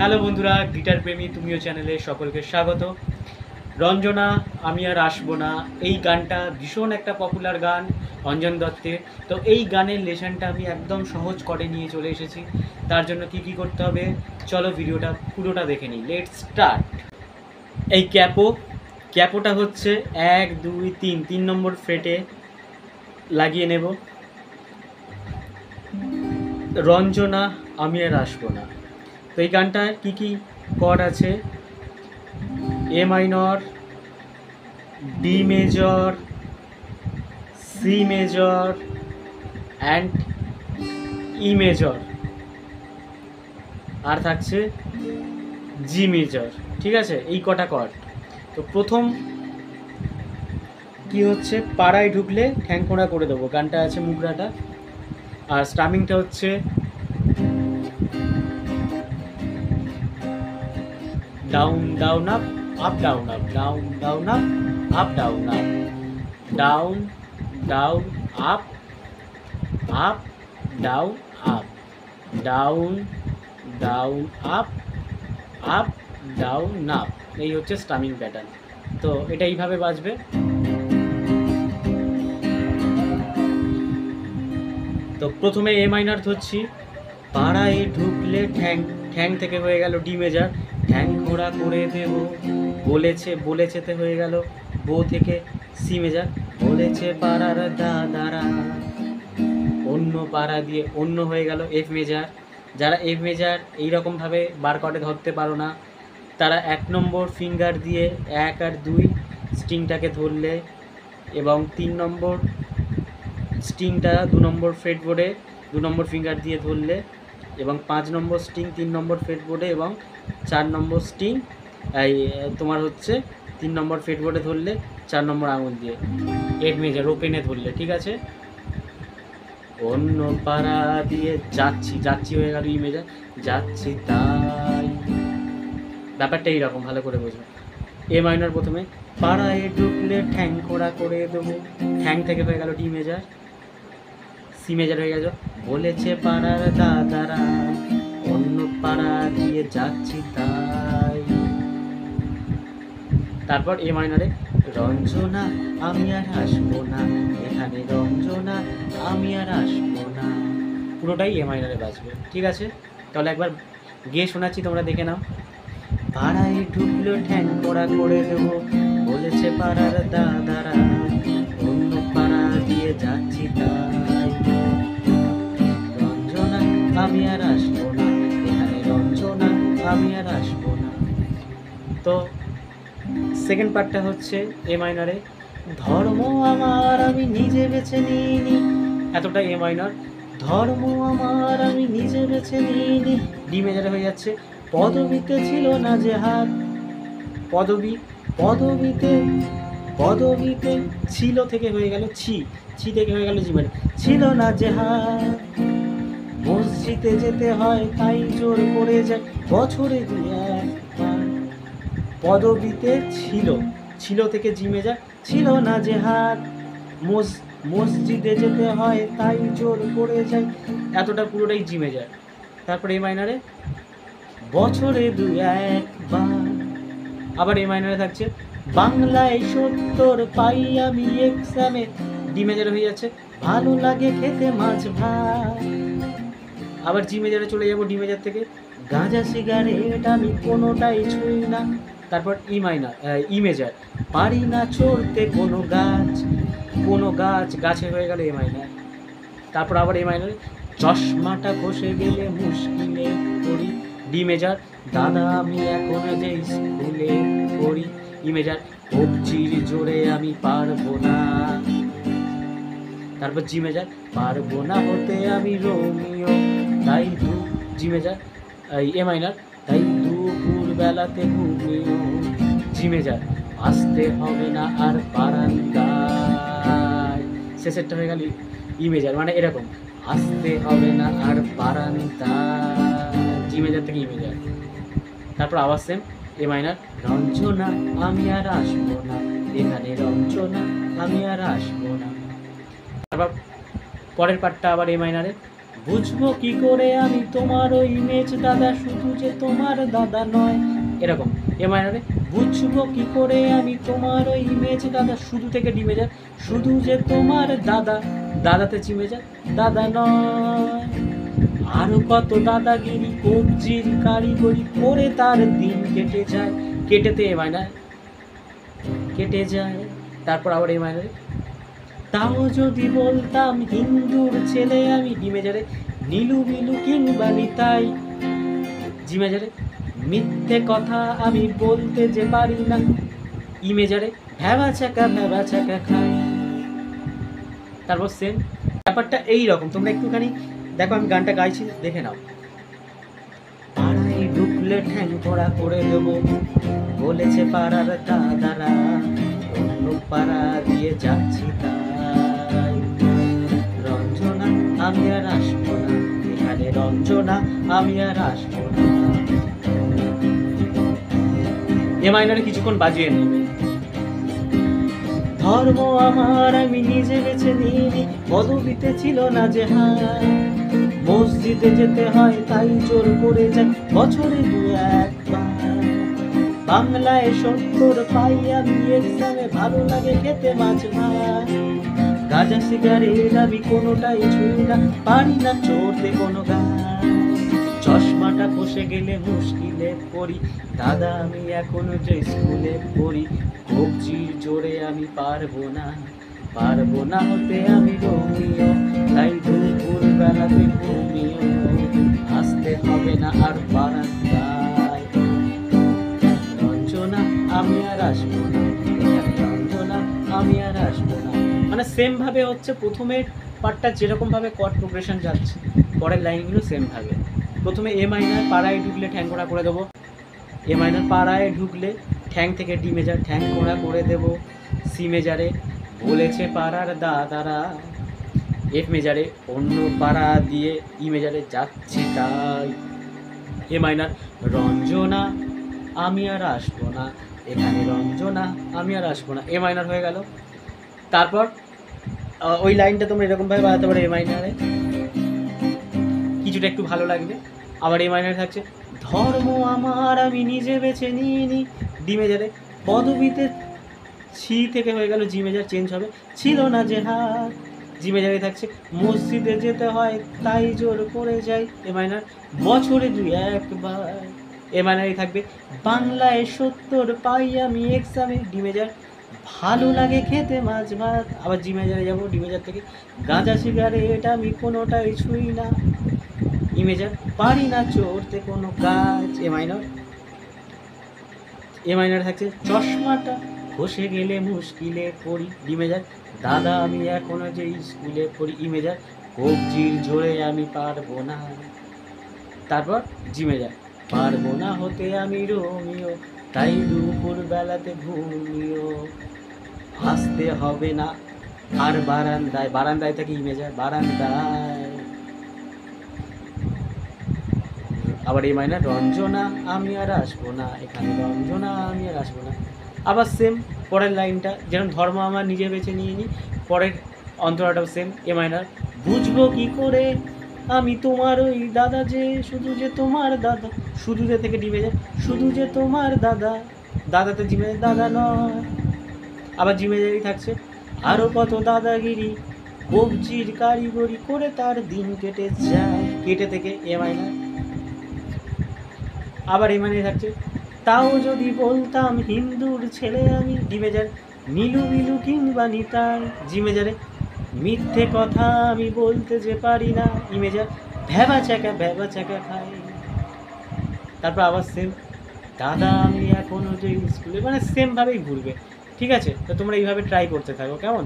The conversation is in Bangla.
হ্যালো বন্ধুরা, গিটার প্রেমী তুমিও চ্যানেলে সকলকে স্বাগত। রঞ্জনা আমি আর আসবো না, এই গানটা ভীষণ একটা পপুলার গান অঞ্জন দত্তের। তো এই গানের লেসনটা আমি একদম সহজ করে নিয়ে চলে এসেছি। তার জন্য কি কি করতে হবে চলো ভিডিওটা পুরোটা দেখে নিই। Let's start. এই ক্যাপোটা হচ্ছে 1 2 3 নম্বর ফ্রেটে লাগিয়ে নেব। রঞ্জনা আমি আর আসবো না। তো এই গানটায় কী কী কর্ড আছে? A minor, D major, C major and E major, আর থাকছে জি মেজর। ঠিক আছে, এই কটা কর্ড। তো প্রথম কি হচ্ছে, পাড়ায় ঢুকলে ঠ্যাংকোড়া করে দেবো, গানটা আছে মুগরাটা। আর স্টামিংটা হচ্ছে down down up up down up down down up up down up down down up up down up down down up up down up. এই হচ্ছে স্টামিং প্যাটার্ন। তো এটা এইভাবে বাজবে। তো প্রথমে এ মাইনার ধরছি, পাড়ায় ঢুকলে ঠ্যাং থেকে হয়ে গেল ডি মেজর, ঠ্যাং ঘোড়া করে দেব, বলেছেতে হয়ে গেল বো থেকে সি মেজর, বলেছে পাড়ার দাদারা, অন্য পাড়া দিয়ে অন্য হয়ে গেল এফ মেজর। যারা এফ মেজর এইরকমভাবে বার করে ধরতে পারো না, তারা 1 নম্বর ফিঙ্গার দিয়ে 1 আর 2 স্ট্রিংটাকে ধরলে, এবং 3 নম্বর স্ট্রিংটা 2 নম্বর ফ্রেটবোর্ডে 2 নম্বর ফিঙ্গার দিয়ে ধরলে, এবং 5 নম্বর স্ট্রিং 3 নম্বর ফ্রেটবোর্ডে, এবং 4 নম্বর স্ট্রিং তোমার হচ্ছে 3 নম্বর ফ্রেটবোর্ডে ধরলে 4 নম্বর আঙুল দিয়ে এফ মেজর ওপেনে ধরলে। ঠিক আছে, অন্য পাড়া দিয়ে যাচ্ছি হয়ে গেল ই মেজর, যাচ্ছি তাই। ব্যাপারটা এইরকম, ভালো করে বুঝবে। এ মাইনর প্রথমে, পাড়ায় ঢুকলে ঠ্যাং খোড়া করে দেবো, ঠ্যাং থেকে হয়ে গেল ডি মেজর, সি মেজর হয়ে গেল, বলেছে পাড়ার দাদারা, অন্য পাড়া দিয়ে যাচ্ছি তাই। তারপর এ মাইনরে, রঞ্জনা আমি আর আসবো না, এখানে রঞ্জনা আমি আর আসবো না। পুরোটাই এ মাইনরে বাজবে। ঠিক আছে, তাহলে একবার গিয়ে শোনাচ্ছি, তোমরা দেখে নাও। পাড়ায় ঢুকলো ঠ্যাং কড়া করে দেবো, বলেছে পাড়ার দাদারা, অন্য পাড়া দিয়ে যাচ্ছি তাই। রঞ্জনা আমি আর আসবো না, এখানে রঞ্জনা আমি আর আসবো না। তো সেকেন্ড পার্টটা হচ্ছে এ মাইনরে, ধর্ম আমার আমি নিজে বেছে নিইনি, এতটা এ মাইনর। ধর্ম আমার আমি নিজে বেছে নিইনি, ডি মেজরে হয়ে যাচ্ছে, পদবিতে ছিল না যে হাত, পদবিতে ছিল থেকে হয়ে গেল ছি থেকে হয়ে গেল জি মেজর, ছিল না যে হাত, মসজিদে যেতে হয় তাই জোর করে যায় বছরে 2-1 পদবিতে ছিল থেকে জি মেজর, ছিল না যে হাত, মসজিদে যেতে হয় তাই জোর করে যায়, এতটা পুরোটাই জি মেজর। তারপরে এ মাইনারে, বছরে 2-1 বার। আবার এ মাইনারে থাকছে, বাংলায় 70 পাই আমি এক্সামে, ডি মেজরে হয়ে যাচ্ছে, ভালো লাগে খেতে মাছ ভাত। আবার জি মেজরে চলে যাব, ডি মেজর থেকে, গাঁজা সিগারেট আমি কোনোটাই ছুঁই না। তারপর ই মাইনার ই মেজর, পারি না চড়তে কোনো গাছে হয়ে গেল এ মাইনার। তারপর আবার এ মাইনার, চশমাটা বসে গেলে মুশকিলে পড়ি, ডি মেজর, দাদা আমি এখন যে স্কুলে পড়ি, ই মেজর, কবজির জোরে আমি পারবো না। তারপর জি মেজর, পারবো না হতে আমি রোমিও, তাই জি মেজর এ মাইনার, তাই দুপুর বেলাতে ঘুমিও, জি মেজর, আসতে হবে না আর বারান্দায়। শেষেরটা হয়ে গেল ই মেজর, মানে এরকম, আসতে হবে না আর বারান্দায়, জি মেজর থেকে ই মেজর। তারপর আবার সেম এ মাইনার, রঞ্জনা আমি আর আসবো না, এখানে রঞ্জনা আমি আর আসবো না। তারপর পরের পার্টটা আবার এ মাইনারে, বুঝবো কি করে আমি তোমার ওই ইমেজ দাদা, শুধু যে তোমার দাদা নয়। এরকম এ মাইনারে বুঝবো কি করে আমি তোমার ওই ইমেজ দাদা, শুধু থেকে ডি মেজার, শুধু যে তোমার দাদা, দাদাতে চি মেজার, দাদা নয়। আরো কত দাদাগিরি কবজির কারিগরি করে তার দিন কেটে যায়, কেটেতে এ মাইনার কেটে যায়। তারপর আবার এ মাইনারে তাও যদি বলতাম হিন্দুর ছেলে আমি, ডি মেজারে নীলু বিলু কিংবা নিতাই, জি মেজারে মিথ্যে কথা আমি বলতে যে পারি না, ই মেজারে ভ্যাবা চাকা খাই। তারপর সেম ব্যাপারটা এই রকম, তোমরা একটুখানি দেখো, আমি গানটা গাইছি দেখে নাও। পাড়ায় ঢুকলে ঠ্যাং পোড়া করে দেবো, বলেছে পাড়ার দাদারা, অন্য পাড়া দিয়ে যাচ্ছি তাই। রঞ্জনা আমি আর আসবো না এখানে, রঞ্জনা আমি আর আসবো না। এ মাইনারে কিছুক্ষণ বাজিয়ে নেবে। ধর্ম আমার আমি নিজে বেছে নিইনি, পদবিতে ছিল না যে হার, মসজিদে যেতে হয় তাই জোর করে যাই বছরে দু একবার। বাংলায় 70 পাই আমি এক্সামে, ভালো লাগে খেতে মাছ ভাত। গাঁজা সিগারেট আমি কোনোটাই ছুঁই না, পারি না চড়তে কোনো গান। চশমাটা খসে গেলে মুশকিলে পড়ি, দাদা আমি এখনো যে স্কুলে পড়ি। কবজির জোরে আমি পারবো না হতে আমি রোমিও, তাই দুপুর বেলাতে ঘুমিও, আসতে হবে না আর বারান্দায়। রঞ্জনা আমি আর আসবো না এখানে, রঞ্জনা আমি আর আসবো না। মানে সেম ভাবে হচ্ছে প্রথমের পার্টটা যেরকম ভাবে কর্ড প্রোগ্রেশন যাচ্ছে, পরের লাইনগুলো সেম ভাবে। প্রথমে এ মাইনার পাড়ায় ঢুকলে ঠ্যাং কোড়া করে দেবো, এ মাইনার পাড়ায় ঢুকলে ঠ্যাং থেকে ডি মেজার ঠ্যাং কোড়া করে দেবো। সি মেজারে বলেছে পাড়ার দাদারা, এফ মেজারে অন্য পাড়া দিয়ে ই মেজারে যাচ্ছি তাই। এ মাইনার রঞ্জনা আমি আর আসবো না এখানে, রঞ্জনা আমি আর আসবো না। এ মাইনার হয়ে গেল। তারপর ওই লাইনটা তোমরা এরকমভাবে বাজাতে পারো। এ মাইনারে কিছুটা একটু ভালো লাগবে। আবার এ মাইনারে থাকছে ধর্ম আমার আমি নিজে বেছে নিইনি, ডি মেজারে পদবিতে ছি থেকে হয়ে গেল জি মেজার চেঞ্জ হবে, ছিল না যে হাত। জি মেজারে থাকছে মসজিদে যেতে হয় তাই জোর করে যাই, এ মাইনার বছরে 2-1বার। এ মাইনারই থাকবে বাংলায় 70 পাই আমি এক্সামে, ডি মেজার ভালো লাগে খেতে মাছ ভাত। আবার জি মেজারে যাবো, ডি মেজার থেকে গাঁজা সিগারেট আমি কোনোটাই ছুঁই না, ই মেজার পারি না চড়তে কোনো গাছ। এ মাইনার থাকছে চশমাটা খসে গেলে মুশকিলে পড়ি, ডি মেজার দাদা আমি এখনো যে স্কুলে পড়ি, ই মেজার কবজির জোরে আমি পারবো না। তারপর জি মেজার পারবো না হতে আমি রোমিও, তাই দুপুর বেলাতে ঘুমিও, আসতে হবে না আর বারান্দায়। বারান্দায় থেকে ই মেজার বারান্দায়। আবার এই মাইনার রঞ্জনা আমি আর আসবো না এখানে, রঞ্জনা আমি আর আসবো না। আবার সেম পরের লাইনটা, যেরকম ধর্ম আমার নিজে বেছে নিয়ে নিই, পরের অন্তরাটাও সেম। এ মাইনার বুঝবো কি করে আমি তোমার ওই দাদা, যে শুধু যে তোমার দাদা, শুধু যে থেকে ডিমে যায়, শুধু যে তোমার দাদা, দাদাতে জিমে দাদা নয়। আবার জিমেজারি থাকছে আরও কত দাদাগিরি কবজির কারিগরি করে তার দিন কেটে যায়, কেটে থেকে এ মাইনার। আবার এ মানে থাকছে তাও যদি বলতাম হিন্দুর ছেলে আমি, ডি মেজার নীলু বিলু কিংবা নিতাই, জি মেজারে মিথ্যে কথা আমি বলতে যে পারি না, ই মেজার ভ্যাবা চাকা খাই। তারপর আবার সেম দাদা আমি এখনো যে স্কুলে, মানে সেমভাবেই ঘুরবে। ঠিক আছে, তো তোমরা এইভাবে ট্রাই করতে থাকো, কেমন?